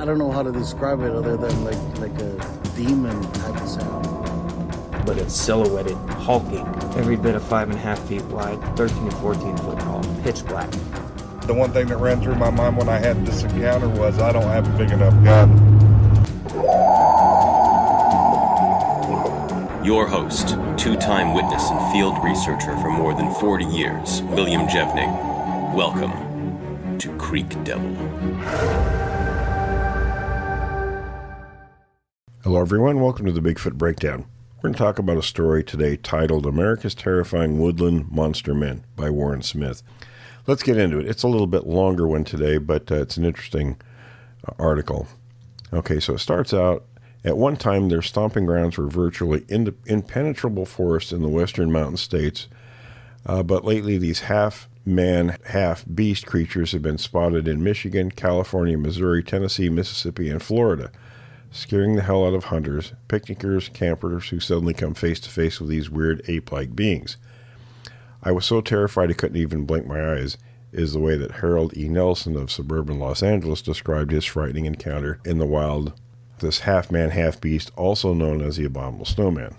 I don't know how to describe it other than like a demon type of sound. But it's silhouetted, hulking, every bit of 5.5 feet wide, 13 to 14 foot tall, pitch black. The one thing that ran through my mind when I had this encounter was I don't have a big enough gun. Your host, two-time witness and field researcher for more than 40 years, William Jevning. Welcome to Creek Devil. Hello everyone, welcome to the Bigfoot Breakdown. We're going to talk about a story today titled America's Terrifying Woodland Monster Men by Warren Smith. Let's get into it. It's a little bit longer one today, but it's an interesting article. Okay, so it starts out, at one time their stomping grounds were virtually impenetrable forests in the western mountain states, but lately these half-man, half-beast creatures have been spotted in Michigan, California, Missouri, Tennessee, Mississippi, and Florida, scaring the hell out of hunters, picnickers, campers who suddenly come face-to-face with these weird ape-like beings. I was so terrified I couldn't even blink my eyes, is the way that Harold E. Nelson of suburban Los Angeles described his frightening encounter in the wild. This half-man, half-beast, also known as the Abominable Snowman,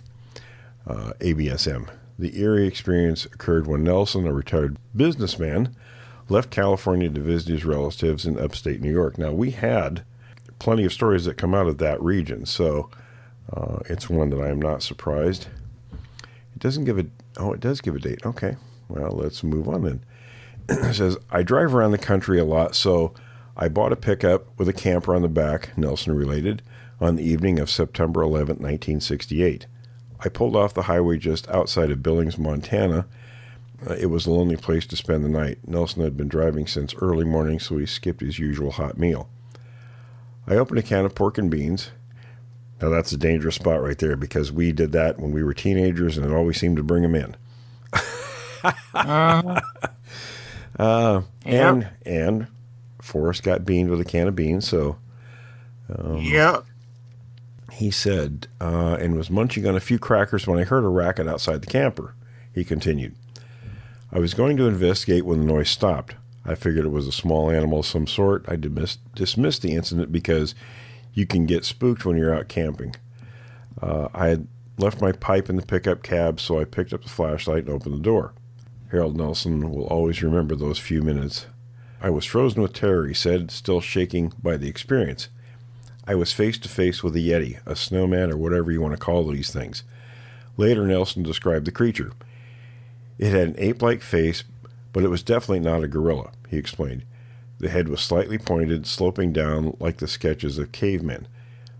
ABSM. The eerie experience occurred when Nelson, a retired businessman, left California to visit his relatives in upstate New York. Now, we had plenty of stories that come out of that region, so it's one that I am not surprised. It doesn't give a... Oh, it does give a date. Okay. Well, let's move on then. It says, I drive around the country a lot, so I bought a pickup with a camper on the back, Nelson related, on the evening of September 11, 1968. I pulled off the highway just outside of Billings, Montana. It was a lonely place to spend the night. Nelson had been driving since early morning, so he skipped his usual hot meal. I opened a can of pork and beans. Now that's a dangerous spot right there because we did that when we were teenagers and it always seemed to bring them in. And Forrest got beaned with a can of beans, so he said, and was munching on a few crackers when I heard a racket outside the camper. He continued, I was going to investigate when the noise stopped. I figured it was a small animal of some sort. I dismissed the incident because you can get spooked when you're out camping. I had left my pipe in the pickup cab, so I picked up the flashlight and opened the door. Harold Nelson will always remember those few minutes. I was frozen with terror, he said, still shaking by the experience. I was face to face with a yeti, a snowman, or whatever you want to call these things. Later, Nelson described the creature. It had an ape-like face, but it was definitely not a gorilla, he explained. The head was slightly pointed, sloping down like the sketches of cavemen.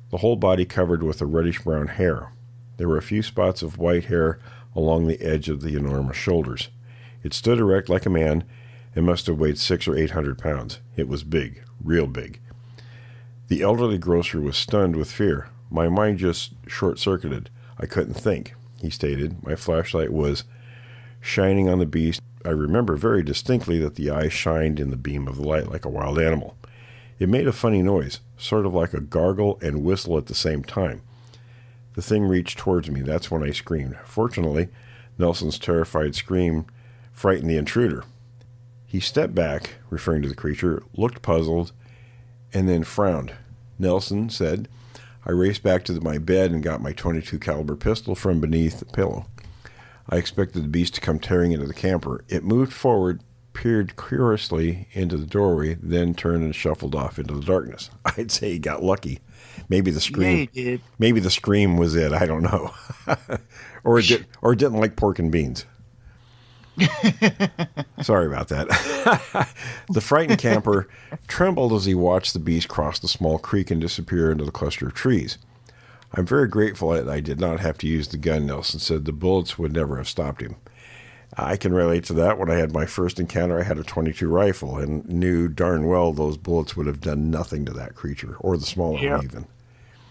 The whole body covered with a reddish-brown hair. There were a few spots of white hair along the edge of the enormous shoulders. It stood erect like a man and must have weighed 600 or 800 pounds. It was big, real big. The elderly grocer was stunned with fear. My mind just short-circuited. I couldn't think, he stated. My flashlight was shining on the beast. I remember very distinctly that the eye shined in the beam of the light like a wild animal. It made a funny noise, sort of like a gargle and whistle at the same time. The thing reached towards me. That's when I screamed. Fortunately, Nelson's terrified scream frightened the intruder. He stepped back, referring to the creature, looked puzzled, and then frowned. Nelson said, I raced back to my bed and got my .22 caliber pistol from beneath the pillow. I expected the beast to come tearing into the camper. It moved forward, peered curiously into the doorway, then turned and shuffled off into the darkness. I'd say he got lucky. Maybe the scream. Yeah, he did. Maybe the scream was it. I don't know. or it didn't like pork and beans. Sorry about that. The frightened camper trembled as he watched the beast cross the small creek and disappear into the cluster of trees. I'm very grateful that I did not have to use the gun, Nelson said. The bullets would never have stopped him. I can relate to that. When I had my first encounter, I had a .22 rifle and knew darn well those bullets would have done nothing to that creature, or the smaller one even.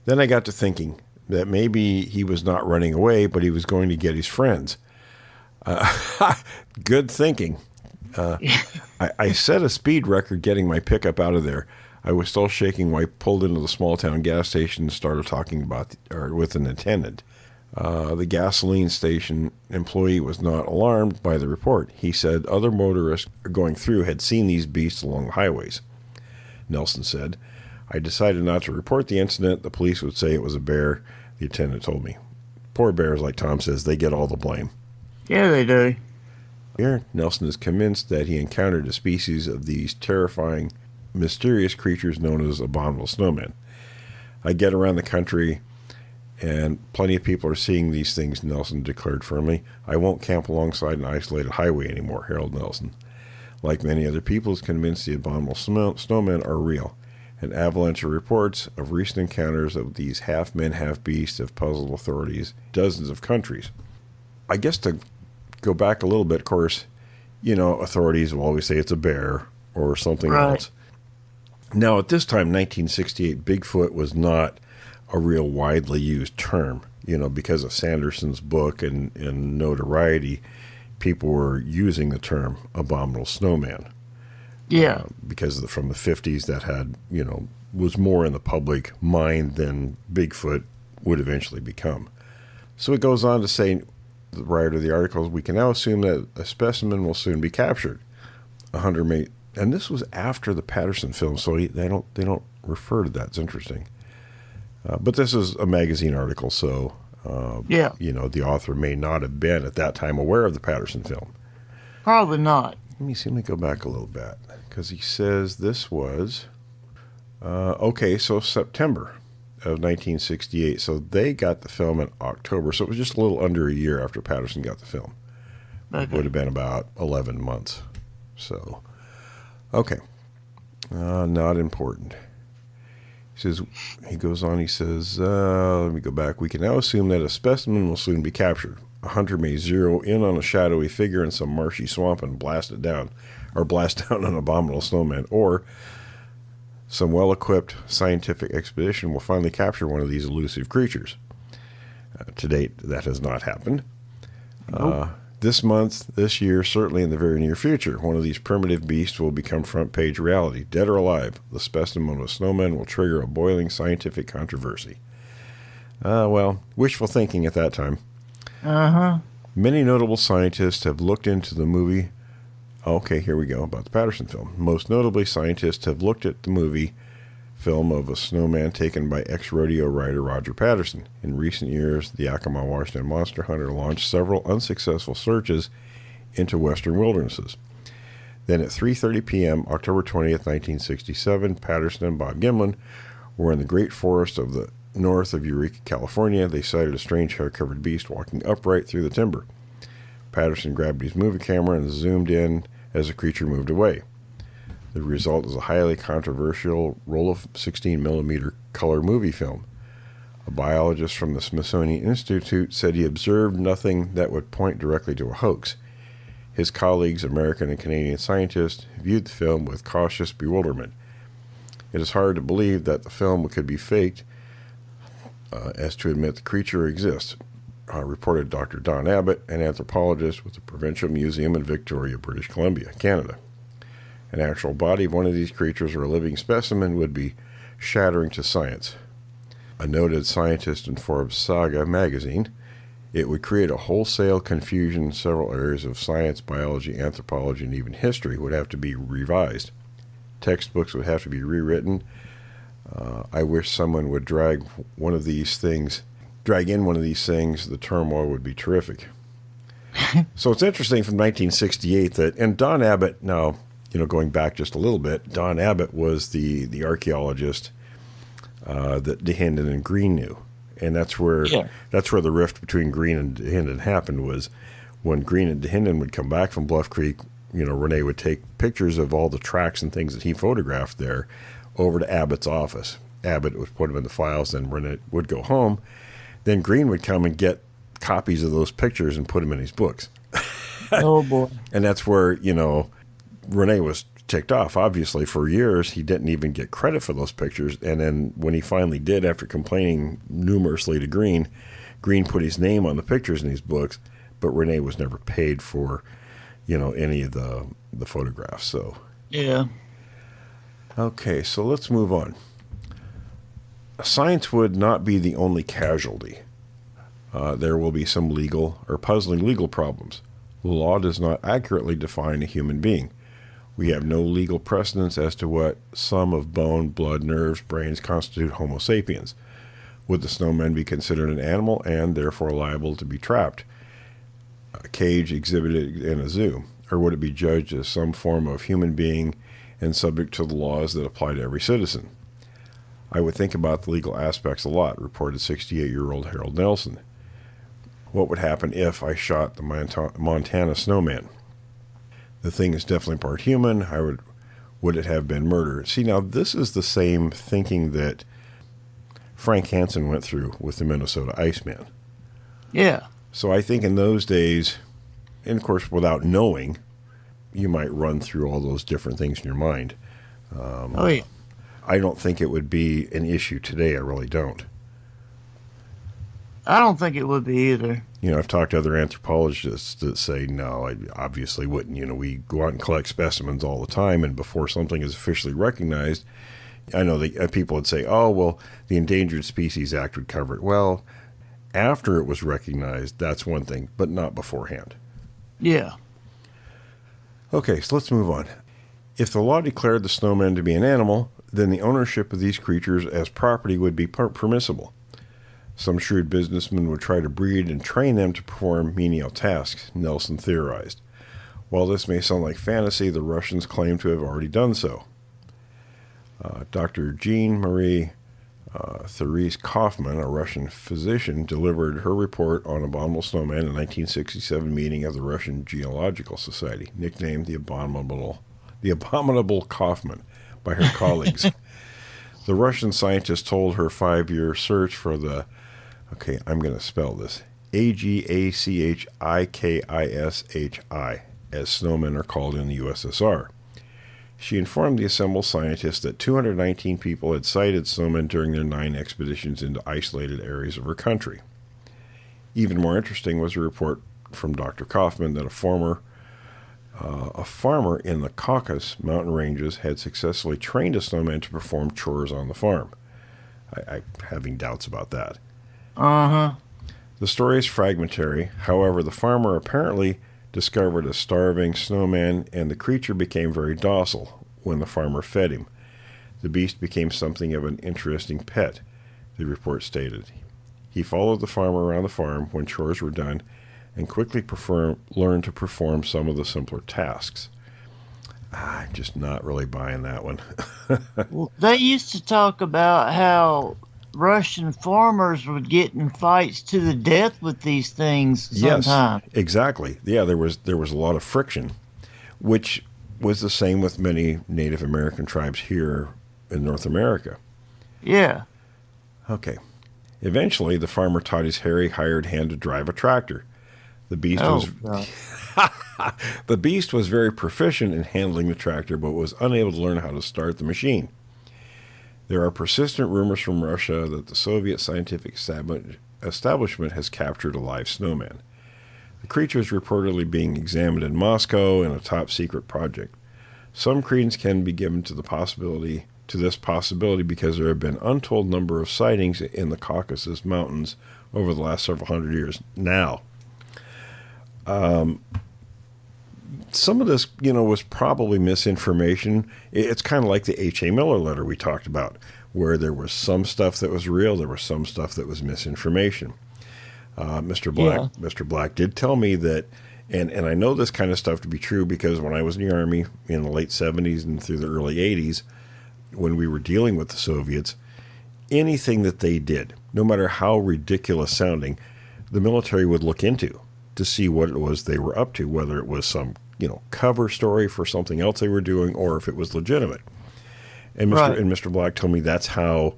Then I got to thinking that maybe he was not running away, but he was going to get his friends. Good thinking. I set a speed record getting my pickup out of there. I was still shaking when I pulled into the small town gas station and started talking with an attendant. The gasoline station employee was not alarmed by the report. He said other motorists going through had seen these beasts along the highways. Nelson said, I decided not to report the incident. The police would say it was a bear, the attendant told me. Poor bears, like Tom says, they get all the blame. Yeah, they do. Here, Nelson is convinced that he encountered a species of these terrifying, mysterious creatures known as abominable snowmen. I get around the country, and plenty of people are seeing these things, Nelson declared firmly. I won't camp alongside an isolated highway anymore, Harold Nelson. Like many other people, is convinced the abominable snowmen are real. An avalanche of reports of recent encounters of these half-men, half-beasts have puzzled authorities in dozens of countries. I guess to go back a little bit, of course, authorities will always say it's a bear or something else. Now, at this time, 1968, Bigfoot was not a real widely used term. Because of Sanderson's book and notoriety, people were using the term abominable snowman. Yeah. Because from the 50s, that had, was more in the public mind than Bigfoot would eventually become. So it goes on to say, the writer of the article, we can now assume that a specimen will soon be captured. A hunter may, and this was after the Patterson film, so they don't refer to that. It's interesting. But this is a magazine article, so the author may not have been at that time aware of the Patterson film. Probably not. Let me go back a little bit, because he says this was so September of 1968. So they got the film in October, so it was just a little under a year after Patterson got the film. Okay. It would have been about 11 months. So, okay. Not important. He goes on, let me go back. We can now assume that a specimen will soon be captured. A hunter may zero in on a shadowy figure in some marshy swamp and blast down an abominable snowman, or some well-equipped scientific expedition will finally capture one of these elusive creatures. To date, that has not happened. Nope. This month, this year, certainly in the very near future, one of these primitive beasts will become front-page reality. Dead or alive, the specimen of a snowman will trigger a boiling scientific controversy. Wishful thinking at that time. Uh-huh. Many notable scientists have looked into the movie. Okay, here we go, about the Patterson film. Most notably, scientists have looked at the movie film of a snowman taken by ex-rodeo rider Roger Patterson. In recent years, the Yakima, Washington monster hunter launched several unsuccessful searches into western wildernesses. Then at 3:30 p.m., October 20th, 1967, Patterson and Bob Gimlin were in the great forest of the north of Eureka, California. They sighted a strange hair-covered beast walking upright through the timber. Patterson grabbed his movie camera and zoomed in as the creature moved away. The result is a highly controversial roll of 16mm color movie film. A biologist from the Smithsonian Institute said he observed nothing that would point directly to a hoax. His colleagues, American and Canadian scientists, viewed the film with cautious bewilderment. It is hard to believe that the film could be faked as to admit the creature exists, reported Dr. Don Abbott, an anthropologist with the Provincial Museum in Victoria, British Columbia, Canada. An actual body of one of these creatures or a living specimen would be shattering to science. A noted scientist in Forbes Saga magazine, it would create a wholesale confusion in several areas of science, biology, anthropology, and even history would have to be revised. Textbooks would have to be rewritten. I wish someone would drag in one of these things. The turmoil would be terrific. So it's interesting from 1968 that, and Don Abbott, now, going back just a little bit, Don Abbott was the archaeologist that DeHinden and Green knew. And that's where the rift between Green and DeHinden happened, was when Green and DeHinden would come back from Bluff Creek, Rene would take pictures of all the tracks and things that he photographed there over to Abbott's office. Abbott would put them in the files, then Rene would go home. Then Green would come and get copies of those pictures and put them in his books. Oh, boy. And that's where, Rene was ticked off. Obviously, for years, he didn't even get credit for those pictures. And then when he finally did, after complaining numerously to Green, Green put his name on the pictures in his books, but Rene was never paid for, any of the photographs. So yeah. Okay, so let's move on. Science would not be the only casualty. There will be some legal or puzzling legal problems. The law does not accurately define a human being. We have no legal precedence as to what sum of bone, blood, nerves, brains constitute Homo sapiens. Would the snowman be considered an animal and therefore liable to be trapped, a cage exhibited in a zoo? Or would it be judged as some form of human being and subject to the laws that apply to every citizen? I would think about the legal aspects a lot, reported 68-year-old Harold Nelson. What would happen if I shot the Montana snowman? The thing is definitely part human. Would it have been murder? See, now this is the same thinking that Frank Hansen went through with the Minnesota Iceman. Yeah. So I think in those days, and of course without knowing, you might run through all those different things in your mind. Oh, yeah. I don't think it would be an issue today. I really don't. I don't think it would be either. You know, I've talked to other anthropologists that say, no, I obviously wouldn't. You know, we go out and collect specimens all the time, and before something is officially recognized, I know that people would say, oh, well, the Endangered Species Act would cover it. Well, after it was recognized, that's one thing, but not beforehand. Yeah. Okay, so let's move on. If the law declared the snowman to be an animal, then the ownership of these creatures as property would be permissible. Some shrewd businessmen would try to breed and train them to perform menial tasks, Nelson theorized. While this may sound like fantasy, the Russians claim to have already done so. Dr. Jean-Marie Therese Kaufman, a Russian physician, delivered her report on abominable snowman in a 1967 meeting of the Russian Geological Society, nicknamed the Abominable Kaufman by her colleagues. The Russian scientist told her 5-year search for the, okay, I'm going to spell this, Agachikisshi, as snowmen are called in the USSR. She informed the assembled scientists that 219 people had sighted snowmen during their 9 expeditions into isolated areas of her country. Even more interesting was a report from Dr. Kaufman that a farmer in the Caucasus mountain ranges had successfully trained a snowman to perform chores on the farm. I'm having doubts about that. Uh-huh. The story is fragmentary. However, the farmer apparently discovered a starving snowman, and the creature became very docile when the farmer fed him. The beast became something of an interesting pet, the report stated. He followed the farmer around the farm when chores were done and quickly learned to perform some of the simpler tasks. I'm just not really buying that one. Well, they used to talk about how Russian farmers would get in fights to the death with these things sometimes. Yes, exactly. Yeah, there was a lot of friction, which was the same with many Native American tribes here in North America. Yeah. Okay. Eventually, the farmer taught his hairy hired hand to drive a tractor. The beast the beast was very proficient in handling the tractor, but was unable to learn how to start the machine. There are persistent rumors from Russia that the Soviet scientific establishment has captured a live snowman. The creature is reportedly being examined in Moscow in a top-secret project. Some credence can be given to this possibility because there have been untold number of sightings in the Caucasus Mountains over the last several hundred years. Now, some of this, was probably misinformation. It's kind of like the H.A. Miller letter we talked about, where there was some stuff that was real, there was some stuff that was misinformation. Mr. Black did tell me that, and I know this kind of stuff to be true because when I was in the Army in the late 70s and through the early 80s, when we were dealing with the Soviets, anything that they did, no matter how ridiculous sounding, the military would look into to see what it was they were up to, whether it was some cover story for something else they were doing or if it was legitimate. And Mr. Black told me that's how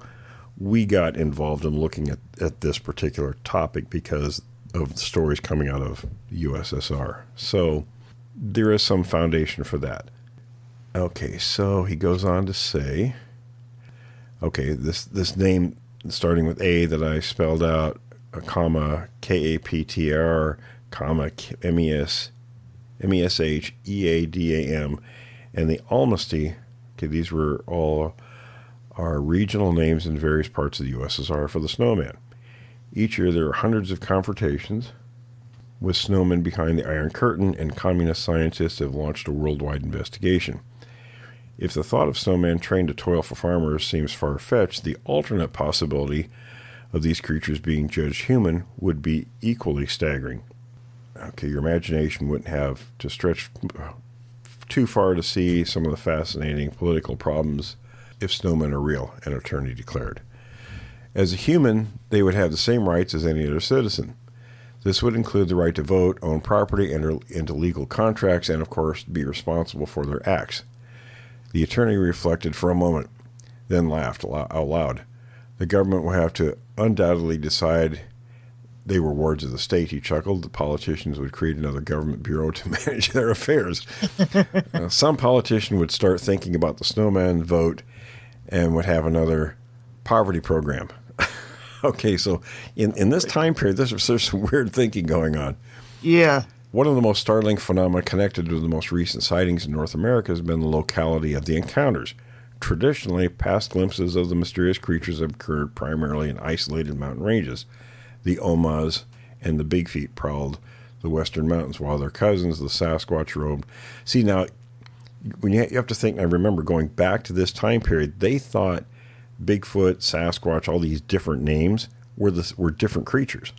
we got involved in looking at this particular topic because of stories coming out of the USSR. So there is some foundation for that. Okay, so he goes on to say, this name starting with A that I spelled out, a comma, KAPTR, comma, MESHEADAM, and the Almasty. Okay, these were all our regional names in various parts of the USSR for the snowman. Each year there are hundreds of confrontations with snowmen behind the Iron Curtain, and communist scientists have launched a worldwide investigation. If the thought of snowmen trained to toil for farmers seems far-fetched, the alternate possibility of these creatures being judged human would be equally staggering. Okay, your imagination wouldn't have to stretch too far to see some of the fascinating political problems if snowmen are real, an attorney declared. As a human, they would have the same rights as any other citizen. This would include the right to vote, own property, enter into legal contracts, and, of course, be responsible for their acts. The attorney reflected for a moment, then laughed out loud. The government will have to undoubtedly decide they were wards of the state, he chuckled. The politicians would create another government bureau to manage their affairs. Some politician would start thinking about the snowman vote and would have another poverty program. Okay, so in this time period, there's some weird thinking going on. Yeah. One of the most startling phenomena connected to the most recent sightings in North America has been the locality of the encounters. Traditionally, past glimpses of the mysterious creatures have occurred primarily in isolated mountain ranges. The Omas and the Bigfeet prowled the western mountains, while their cousins, the Sasquatch, roamed. See, now, when you have to think, I remember going back to this time period, they thought Bigfoot, Sasquatch, all these different names were different creatures.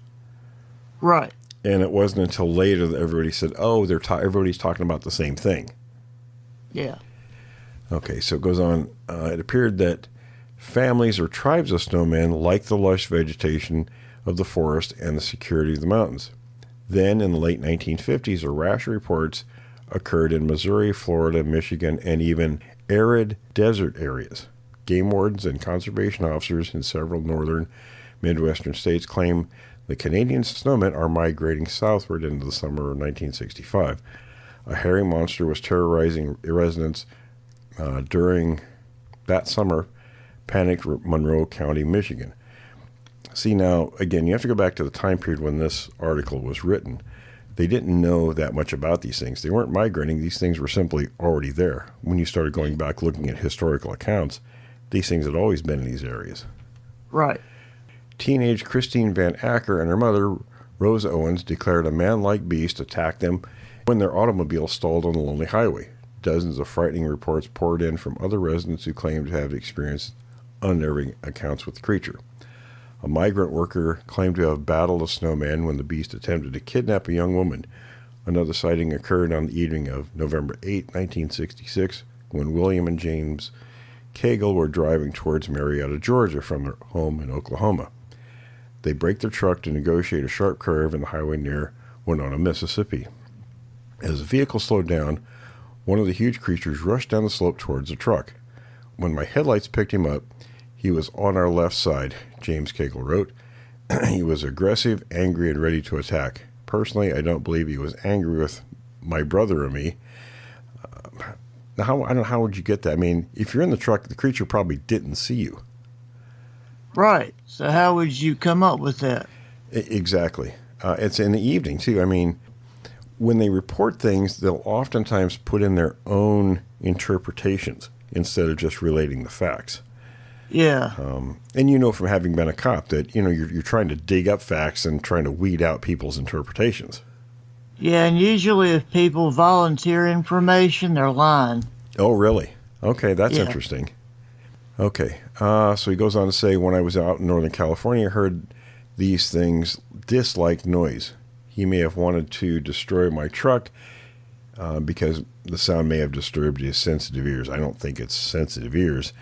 Right. And it wasn't until later that everybody said, oh, everybody's talking about the same thing. Yeah. Okay, so it goes on. It appeared that families or tribes of snowmen liked the lush vegetation of the forest and the security of the mountains. Then, in the late 1950s, a rash of reports occurred in Missouri, Florida, Michigan, and even arid desert areas. Game wardens and conservation officers in several northern Midwestern states claim the Canadian snowmen are migrating southward into the summer of 1965. A hairy monster was terrorizing residents during that summer, panicked Monroe County, Michigan. See, now, again, you have to go back to the time period when this article was written. They didn't know that much about these things. They weren't migrating. These things were simply already there. When you started going back looking at historical accounts, these things had always been in these areas. Right. Teenage Christine Van Acker and her mother, Rosa Owens, declared a man-like beast attacked them when their automobile stalled on the lonely highway. Dozens of frightening reports poured in from other residents who claimed to have experienced unnerving accounts with the creature. A migrant worker claimed to have battled a snowman when the beast attempted to kidnap a young woman. Another sighting occurred on the evening of November 8, 1966, when William and James Cagle were driving towards Marietta, Georgia, from their home in Oklahoma. They braked their truck to negotiate a sharp curve in the highway near Winona, Mississippi. As the vehicle slowed down, one of the huge creatures rushed down the slope towards the truck. When my headlights picked him up, he was on our left side, James Cagle wrote. He was aggressive, angry, and ready to attack. Personally, I don't believe he was angry with my brother or me. Now, I don't know, how would you get that? I mean, if you're in the truck, the creature probably didn't see you. Right. So how would you come up with that? Exactly. It's in the evening, too. I mean, when they report things, they'll oftentimes put in their own interpretations instead of just relating the facts. Yeah. And you know from having been a cop that, you know, you're trying to dig up facts and trying to weed out people's interpretations. Yeah, and usually if people volunteer information, they're lying. Oh, really? Okay, that's Yeah. interesting. Okay, so he goes on to say, when I was out in Northern California, I heard these things dislike noise. He may have wanted to destroy my truck because the sound may have disturbed his sensitive ears. I don't think it's sensitive ears.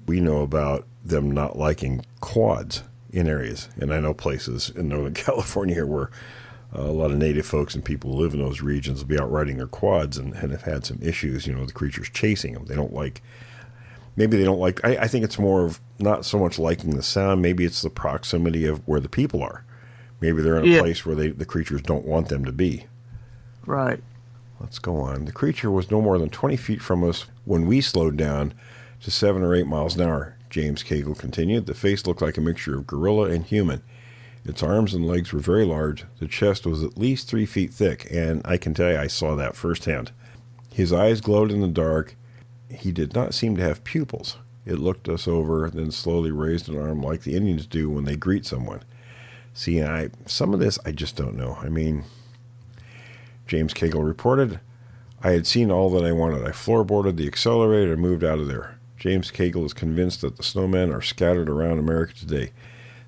We know about them not liking quads in areas, and I know places in Northern California where a lot of native folks and people who live in those regions will be out riding their quads and have had some issues, you know, the creatures chasing them. They don't like, maybe they don't like, I think it's more of not so much liking the sound, maybe it's the proximity of where the people are. Maybe they're in a place where the creatures don't want them to be. Right. Let's go on. The creature was no more than 20 feet from us when we slowed down to 7 or 8 miles an hour, James Cagle continued. The face looked like a mixture of gorilla and human. Its arms and legs were very large. The chest was at least 3 feet thick, and I can tell you I saw that firsthand. His eyes glowed in the dark. He did not seem to have pupils. It looked us over, then slowly raised an arm like the Indians do when they greet someone. See, some of this I just don't know. I mean, James Cagle reported, I had seen all that I wanted. I floorboarded the accelerator and moved out of there. James Cagle is convinced that the snowmen are scattered around America today.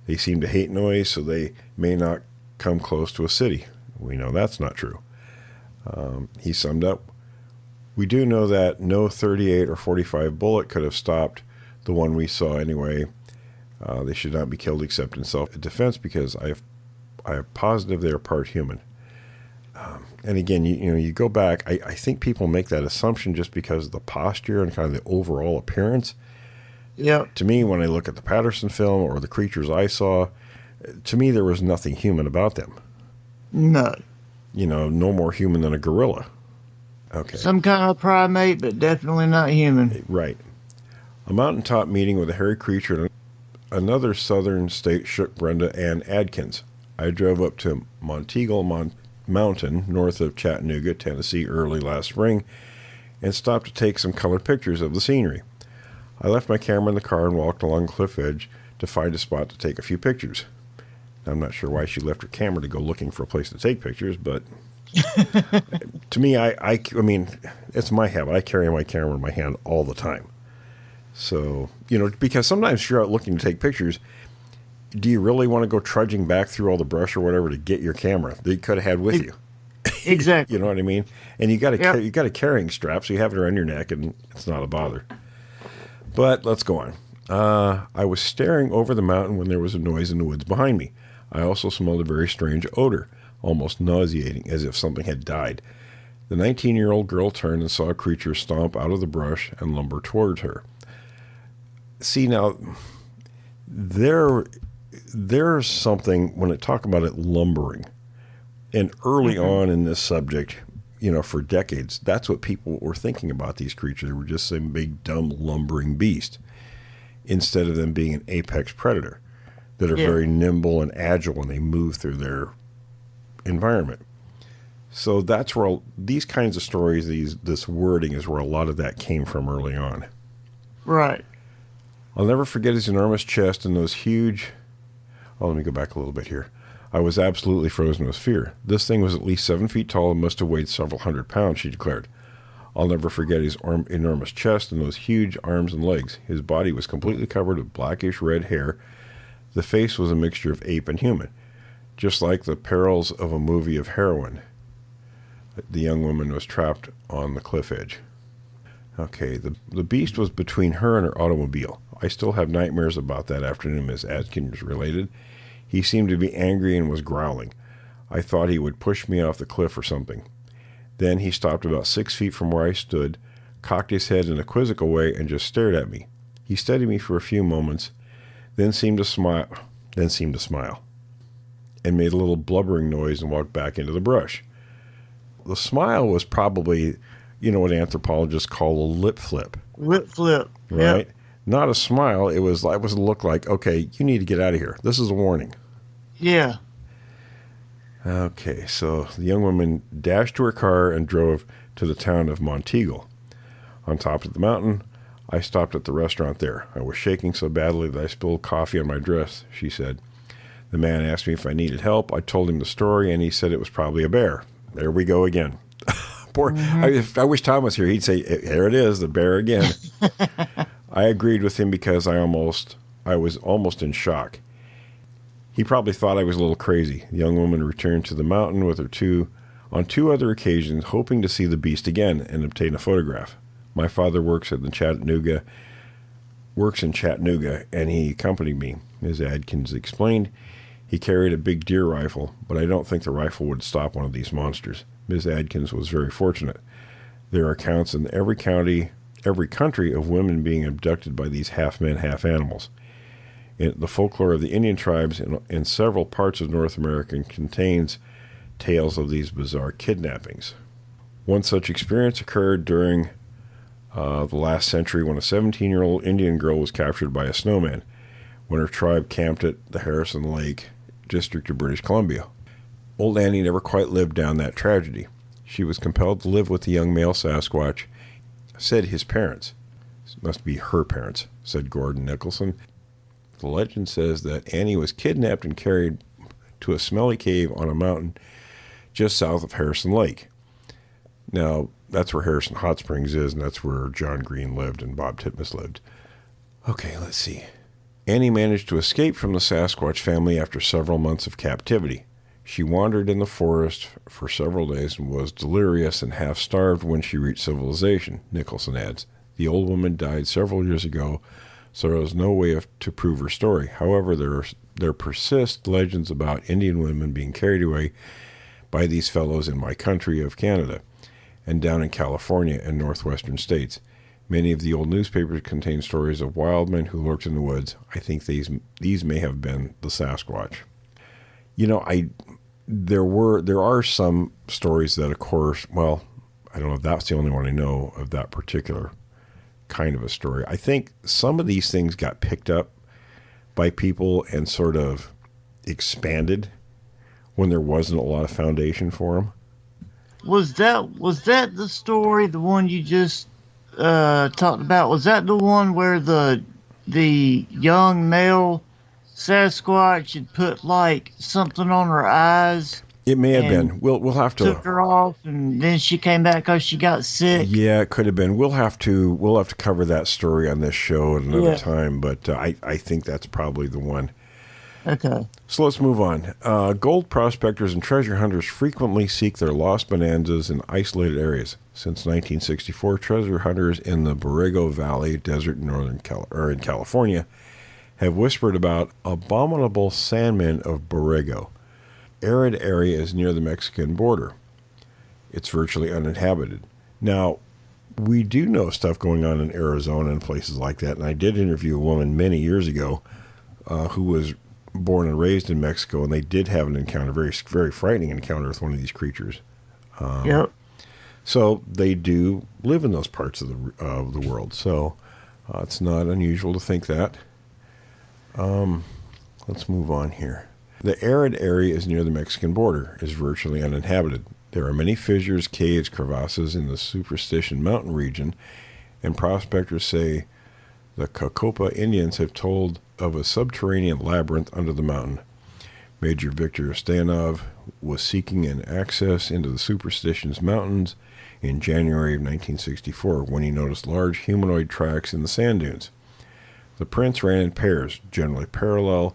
They seem to hate noise, so they may not come close to a city. We know that's not true. He summed up, we do know that no 38 or 45 bullet could have stopped the one we saw anyway. They should not be killed except in self-defense because I have positive they are part human. And again, you go back, I think people make that assumption just because of the posture and kind of the overall appearance. Yeah. To me, when I look at the Patterson film or the creatures I saw, to me there was nothing human about them. No. No more human than a gorilla. Okay. Some kind of primate, but definitely not human. Right. A mountaintop meeting with a hairy creature in another southern state shook Brenda Ann Adkins. I drove up to Monteagle Mountain, north of Chattanooga, Tennessee, early last spring, and stopped to take some color pictures of the scenery. I left my camera in the car and walked along the cliff edge to find a spot to take a few pictures. I'm not sure why she left her camera to go looking for a place to take pictures, but to me, I mean, it's my habit. I carry my camera in my hand all the time. So, because sometimes you're out looking to take pictures, do you really want to go trudging back through all the brush or whatever to get your camera that you could have had with you? Exactly. You know what I mean? And you got a carrying strap, so you have it around your neck, and it's not a bother. But let's go on. I was staring over the mountain when there was a noise in the woods behind me. I also smelled a very strange odor, almost nauseating, as if something had died. The 19-year-old girl turned and saw a creature stomp out of the brush and lumber towards her. See, now, there's something, when I talk about it lumbering, and early on in this subject, for decades, that's what people were thinking about these creatures. They were just some big, dumb, lumbering beast, instead of them being an apex predator that are very nimble and agile when they move through their environment. So that's where these kinds of stories, this wording is where a lot of that came from early on. Right. I'll never forget his enormous chest and those huge... Oh, let me go back a little bit here. I was absolutely frozen with fear. This thing was at least 7 feet tall and must have weighed several hundred pounds, she declared. I'll never forget his enormous chest and those huge arms and legs. His body was completely covered with blackish red hair. The face was a mixture of ape and human, just like the perils of a movie of heroin. The young woman was trapped on the cliff edge. Okay, the beast was between her and her automobile. I still have nightmares about that afternoon, Miss Adkins related. He seemed to be angry and was growling. I thought he would push me off the cliff or something. Then he stopped about 6 feet from where I stood, cocked his head in a quizzical way, and just stared at me. He studied me for a few moments, then seemed to smile, and made a little blubbering noise and walked back into the brush. The smile was probably, what anthropologists call a lip flip. Lip flip. Right? Yep. Not a smile. It was a look like, okay, you need to get out of here. This is a warning. Yeah. Okay, so the young woman dashed to her car and drove to the town of Monteagle. On top of the mountain, I stopped at the restaurant there. I was shaking so badly that I spilled coffee on my dress, she said. The man asked me if I needed help. I told him the story, and he said it was probably a bear. There we go again. Poor. I wish Tom was here. He'd say, "Here it is, the bear again." I agreed with him because I was almost in shock. He probably thought I was a little crazy. The young woman returned to the mountain with her on two other occasions, hoping to see the beast again and obtain a photograph. My father works in Chattanooga, and he accompanied me. Ms. Adkins explained. He carried a big deer rifle, but I don't think the rifle would stop one of these monsters. Ms. Adkins was very fortunate. There are accounts in every country of women being abducted by these half-men, half-animals. The folklore of the Indian tribes in several parts of North America contains tales of these bizarre kidnappings. One such experience occurred during the last century when a 17-year-old Indian girl was captured by a snowman when her tribe camped at the Harrison Lake district of British Columbia. Old Annie never quite lived down that tragedy. She was compelled to live with the young male Sasquatch, said his parents. It must be her parents, said Gordon Nicholson. The legend says that Annie was kidnapped and carried to a smelly cave on a mountain just south of Harrison Lake. Now, that's where Harrison Hot Springs is, and that's where John Green lived and Bob Titmus lived. Okay, let's see. Annie managed to escape from the Sasquatch family after several months of captivity. She wandered in the forest for several days and was delirious and half-starved when she reached civilization, Nicholson adds. The old woman died several years ago, so there was no way to prove her story. However, there persist legends about Indian women being carried away by these fellows in my country of Canada and down in California and northwestern states. Many of the old newspapers contain stories of wild men who lurked in the woods. I think these may have been the Sasquatch. You know, there are some stories that, of course, well, I don't know if that's the only one I know of that particular kind of a story. I think some of these things got picked up by people and sort of expanded when there wasn't a lot of foundation for them. Was that the story, the one you just talked about? Was that the one where the young male Sasquatch had put like something on her eyes? It may have been. We'll have to took her off, and then she came back because she got sick. Yeah, it could have been. We'll have to cover that story on this show at another time. But I think that's probably the one. Okay. So let's move on. Gold prospectors and treasure hunters frequently seek their lost bonanzas in isolated areas. Since 1964, treasure hunters in the Borrego Valley Desert in in California have whispered about abominable sandmen of Borrego. Arid area is near the Mexican border. It's virtually uninhabited. Now, we do know stuff going on in Arizona and places like that, and I did interview a woman many years ago who was born and raised in Mexico, and they did have an encounter, very, very frightening encounter with one of these creatures. Yep. So they do live in those parts of the world. So it's not unusual to think that. Let's move on here. The arid area is near the Mexican border, is virtually uninhabited. There are many fissures, caves, crevasses in the Superstition Mountain region, and prospectors say the Cacopa Indians have told of a subterranean labyrinth under the mountain. Major Victor Stanov was seeking an access into the Superstitions Mountains in January of 1964 when he noticed large humanoid tracks in the sand dunes. The prints ran in pairs, generally parallel,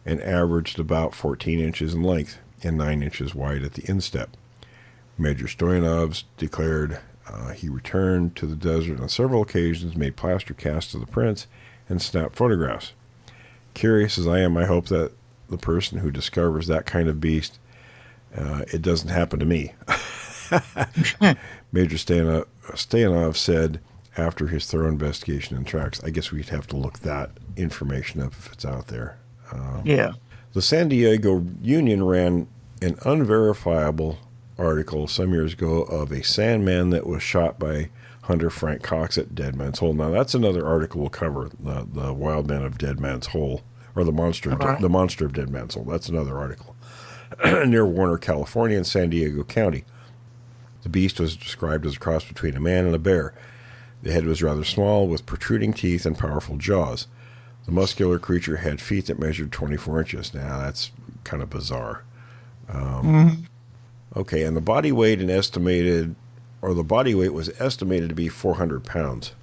and averaged about 14 inches in length and 9 inches wide at the instep. Major Stoyanovs declared he returned to the desert on several occasions, made plaster casts of the prints, and snapped photographs. Curious as I am, I hope that the person who discovers that kind of beast, it doesn't happen to me. Major Stoyanov said after his thorough investigation and tracks, I guess we'd have to look that information up if it's out there. Yeah. The San Diego Union ran an unverifiable article some years ago of a sandman that was shot by hunter Frank Cox at Dead Man's Hole. Now, that's another article we'll cover, the wild man of Dead Man's Hole, or the monster of Dead Man's Hole. That's another article. Near Warner, California, in San Diego County. The beast was described as a cross between a man and a bear. The head was rather small, with protruding teeth and powerful jaws. The muscular creature had feet that measured 24 inches. Now, that's kind of bizarre. Okay, and the body weight was estimated to be 400 pounds.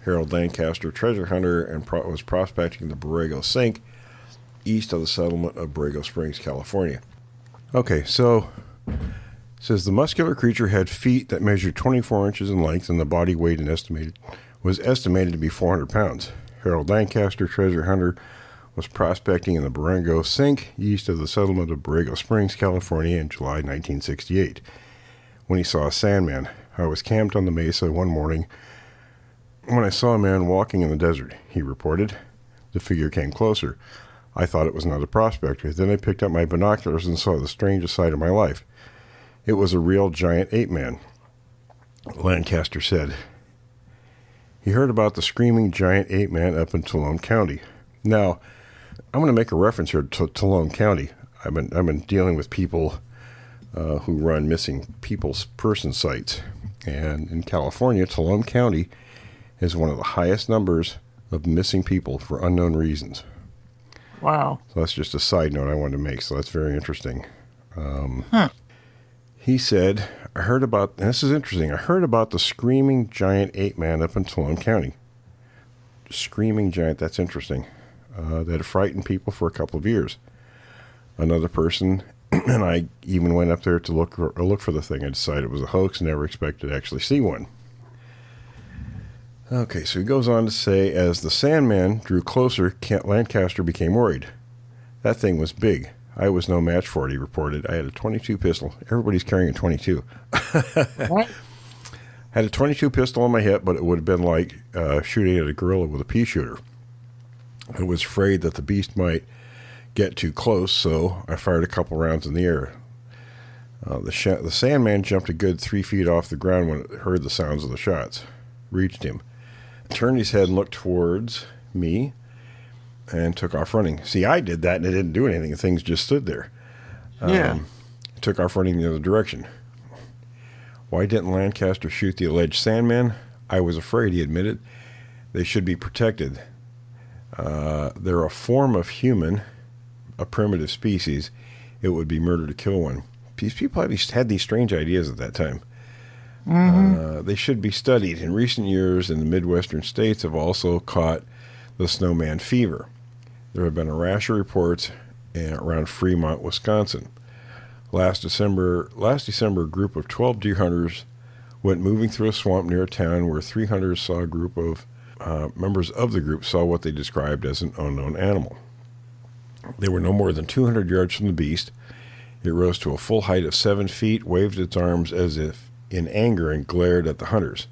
Harold Lancaster, treasure hunter, and was prospecting the Borrego Sink, east of the settlement of Borrego Springs, California. Okay, so it says the muscular creature had feet that measured 24 inches in length, and the body weight was estimated to be 400 pounds. Harold Lancaster, treasure hunter, was prospecting in the Borrego Sink, east of the settlement of Borrego Springs, California, in July 1968, when he saw a sandman. I was camped on the mesa one morning when I saw a man walking in the desert, he reported. The figure came closer. I thought it was another prospector. Then I picked up my binoculars and saw the strangest sight of my life. It was a real giant ape man, Lancaster said. He heard about the screaming giant ape man up in Tulum County. Now, I'm going to make a reference here to Tulum County. I've been dealing with people who run missing person sites. And in California, Tulum County has one of the highest numbers of missing people for unknown reasons. Wow. So that's just a side note I wanted to make. So that's very interesting. He said, I heard about, and this is interesting, I heard about the screaming giant ape man up in Tulum County. Screaming giant, that's interesting. That had frightened people for a couple of years. Another person, and I even went up there to look for the thing. I decided it was a hoax, never expected to actually see one. Okay, so he goes on to say, as the Sandman drew closer, Lancaster became worried. That thing was big. I was no match for it, he reported. I had a .22 pistol. Everybody's carrying a .22. What? I had a .22 pistol on my hip, but it would have been like shooting at a gorilla with a pea shooter. I was afraid that the beast might get too close, so I fired a couple rounds in the air. The Sandman jumped a good 3 feet off the ground when it heard the sounds of the shots. Reached him. Turned his head and looked towards me and took off running. See, I did that and it didn't do anything. Things just stood there. Yeah. Took off running the other direction. Why didn't Lancaster shoot the alleged Sandman? I was afraid, he admitted. They should be protected. They're a form of human, a primitive species. It would be murder to kill one. These people had these strange ideas at that time. Mm-hmm. They should be studied. In recent years, in the Midwestern states have also caught the snowman fever. There have been a rash of reports around Fremont, Wisconsin. Last December, a group of 12 deer hunters went moving through a swamp near a town where 3 hunters saw a group of members of the group saw what they described as an unknown animal. They were no more than 200 yards from the beast. It rose to a full height of 7 feet, waved its arms as if in anger, and glared at the hunters.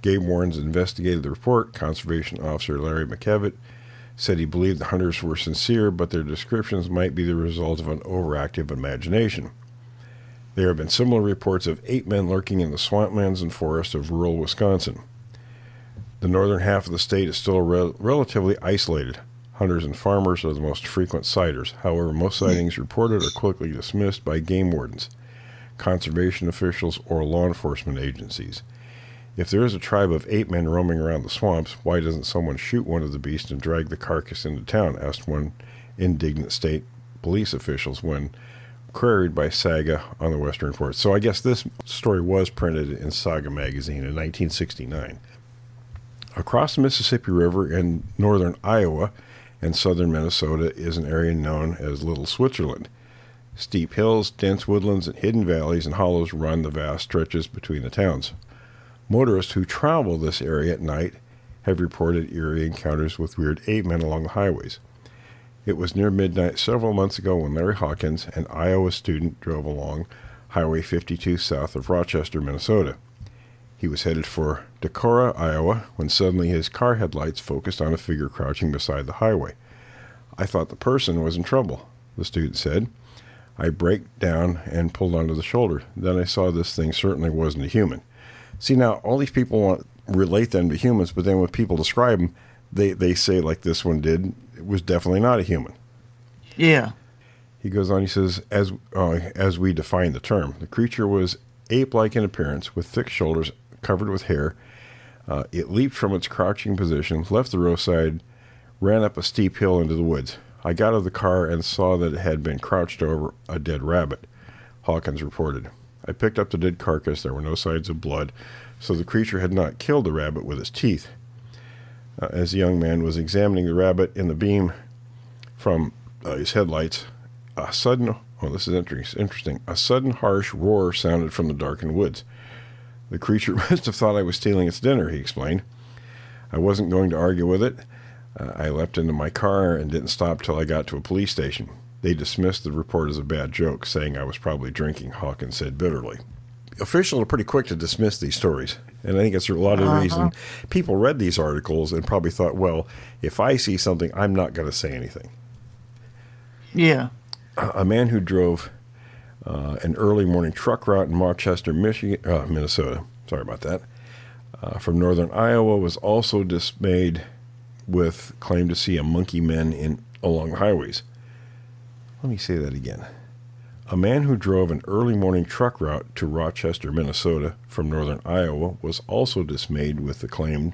Game wardens investigated the report. Conservation Officer Larry McKevitt said he believed the hunters were sincere, but their descriptions might be the result of an overactive imagination. There have been similar reports of 8 men lurking in the swamplands and forests of rural Wisconsin. The northern half of the state is still relatively isolated. Hunters and farmers are the most frequent sighters. However, most sightings reported are quickly dismissed by game wardens, conservation officials, or law enforcement agencies. If there is a tribe of 8 men roaming around the swamps, why doesn't someone shoot one of the beasts and drag the carcass into town? Asked one indignant state police officials when queried by Saga on the Western Report. So I guess this story was printed in Saga magazine in 1969. Across the Mississippi River in northern Iowa and southern Minnesota is an area known as Little Switzerland. Steep hills, dense woodlands, and hidden valleys and hollows run the vast stretches between the towns. Motorists who travel this area at night have reported eerie encounters with weird ape men along the highways. It was near midnight several months ago when Larry Hawkins, an Iowa student, drove along Highway 52 south of Rochester, Minnesota. He was headed for Decorah, Iowa, when suddenly his car headlights focused on a figure crouching beside the highway. I thought the person was in trouble, the student said. I braked down and pulled onto the shoulder. Then I saw this thing certainly wasn't a human. See, now, all these people relate them to humans, but then when people describe them, they say, like this one did, it was definitely not a human. Yeah. He goes on, he says, as we define the term, the creature was ape-like in appearance, with thick shoulders covered with hair. It leaped from its crouching position, left the roadside, ran up a steep hill into the woods. I got out of the car and saw that it had been crouched over a dead rabbit, Hawkins reported. I picked up the dead carcass. There were no signs of blood, so the creature had not killed the rabbit with its teeth. As the young man was examining the rabbit in the beam from his headlights, a sudden harsh roar sounded from the darkened woods. The creature must have thought I was stealing its dinner, he explained. I wasn't going to argue with it. I leapt into my car and didn't stop till I got to a police station. They dismissed the report as a bad joke, saying I was probably drinking, Hawkins said bitterly. Officials are pretty quick to dismiss these stories, and I think it's a lot of the reason people read these articles and probably thought, well, if I see something, I'm not going to say anything. Yeah. A man who drove an early morning truck route in Rochester, Minnesota, sorry about that, from northern Iowa was also dismayed with claim to see a monkey men along the highways. Let me say that again. A man who drove an early morning truck route to Rochester, Minnesota from northern Iowa was also dismayed with the claim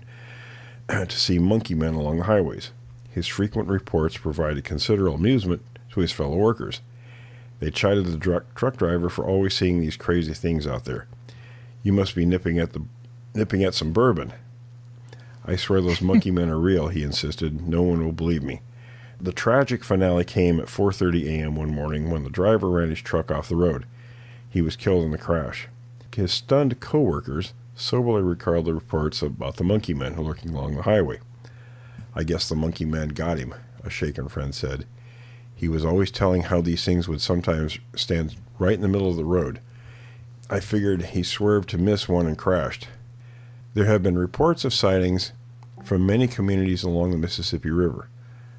to see monkey men along the highways. His frequent reports provided considerable amusement to his fellow workers. They chided the truck driver for always seeing these crazy things out there. You must be nipping at some bourbon. I swear those monkey men are real, he insisted. No one will believe me. The tragic finale came at 4:30 a.m. one morning when the driver ran his truck off the road. He was killed in the crash. His stunned co-workers soberly recalled the reports about the monkey men lurking along the highway. I guess the monkey men got him, a shaken friend said. He was always telling how these things would sometimes stand right in the middle of the road. I figured he swerved to miss one and crashed. There have been reports of sightings from many communities along the Mississippi River.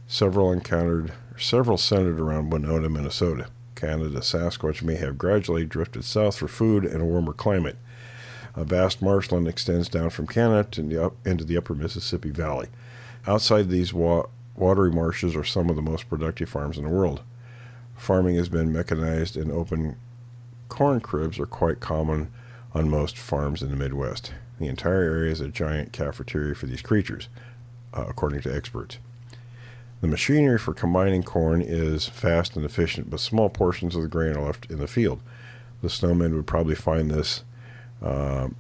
Several centered around Winona, Minnesota. Canada Sasquatch may have gradually drifted south for food and a warmer climate. A vast marshland extends down from Canada into the upper Mississippi Valley. Outside these watery marshes are some of the most productive farms in the world. Farming has been mechanized and open corn cribs are quite common on most farms in the Midwest. The entire area is a giant cafeteria for these creatures, according to experts. The machinery for combining corn is fast and efficient, but small portions of the grain are left in the field. The snowmen would probably find this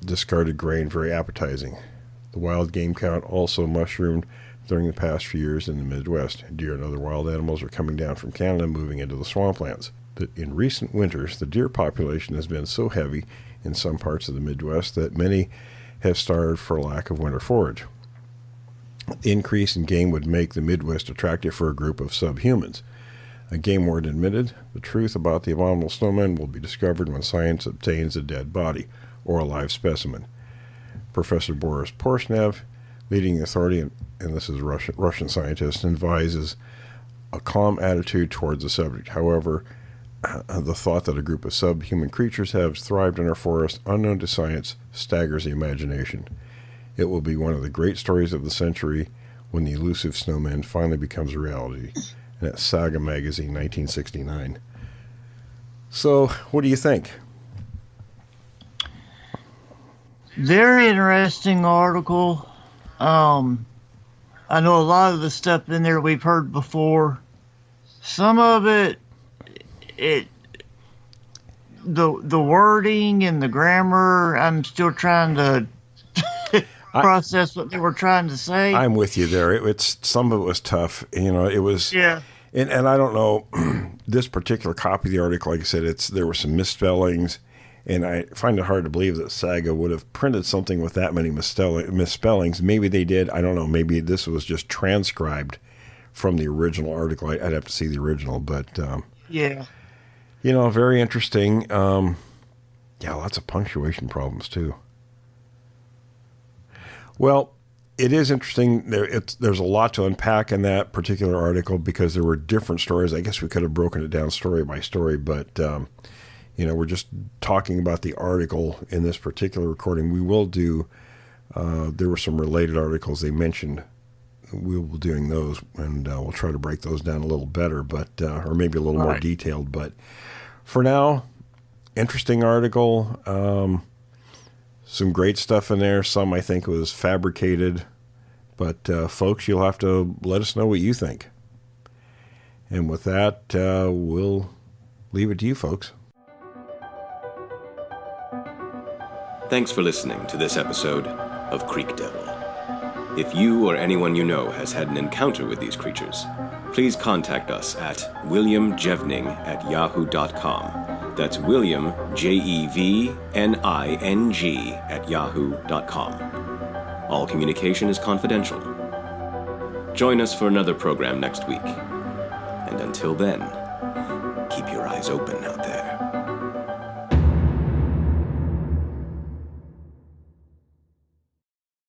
discarded grain very appetizing. The wild game count also mushroomed during the past few years in the Midwest. Deer and other wild animals are coming down from Canada, moving into the swamplands. In recent winters, the deer population has been so heavy in some parts of the Midwest that many have starved for lack of winter forage. The increase in game would make the Midwest attractive for a group of subhumans. A game warden admitted, the truth about the abominable snowmen will be discovered when science obtains a dead body or a live specimen. Professor Boris Porsnev, leading authority, and this is a Russian scientist, advises a calm attitude towards the subject. However, the thought that a group of subhuman creatures have thrived in our forest, unknown to science, staggers the imagination. It will be one of the great stories of the century when the elusive snowman finally becomes a reality. And that's Saga Magazine, 1969. So, what do you think? Very interesting article. I know a lot of the stuff in there we've heard before. Some of it, the wording and the grammar, I'm still trying to process what they were trying to say. I'm with you there. It's some of it was tough. It was. Yeah. And I don't know, this particular copy of the article, like I said, there were some misspellings, and I find it hard to believe that Saga would have printed something with that many misspellings. Maybe they did. I don't know. Maybe this was just transcribed from the original article. I'd have to see the original, but yeah. Very interesting. Lots of punctuation problems too. Well, it is interesting. There's a lot to unpack in that particular article because there were different stories. I guess we could have broken it down story by story, but we're just talking about the article in this particular recording. We will do. There were some related articles they mentioned. We will be doing those, and we'll try to break those down a little better, but or maybe a little more detailed. But for now, interesting article. Some great stuff in there. Some I think was fabricated. But folks, you'll have to let us know what you think. And with that, we'll leave it to you folks. Thanks for listening to this episode of Creek Devil. If you or anyone you know has had an encounter with these creatures, please contact us at williamjevning@yahoo.com. That's William, Jevning, @yahoo.com. All communication is confidential. Join us for another program next week. And until then, keep your eyes open out there.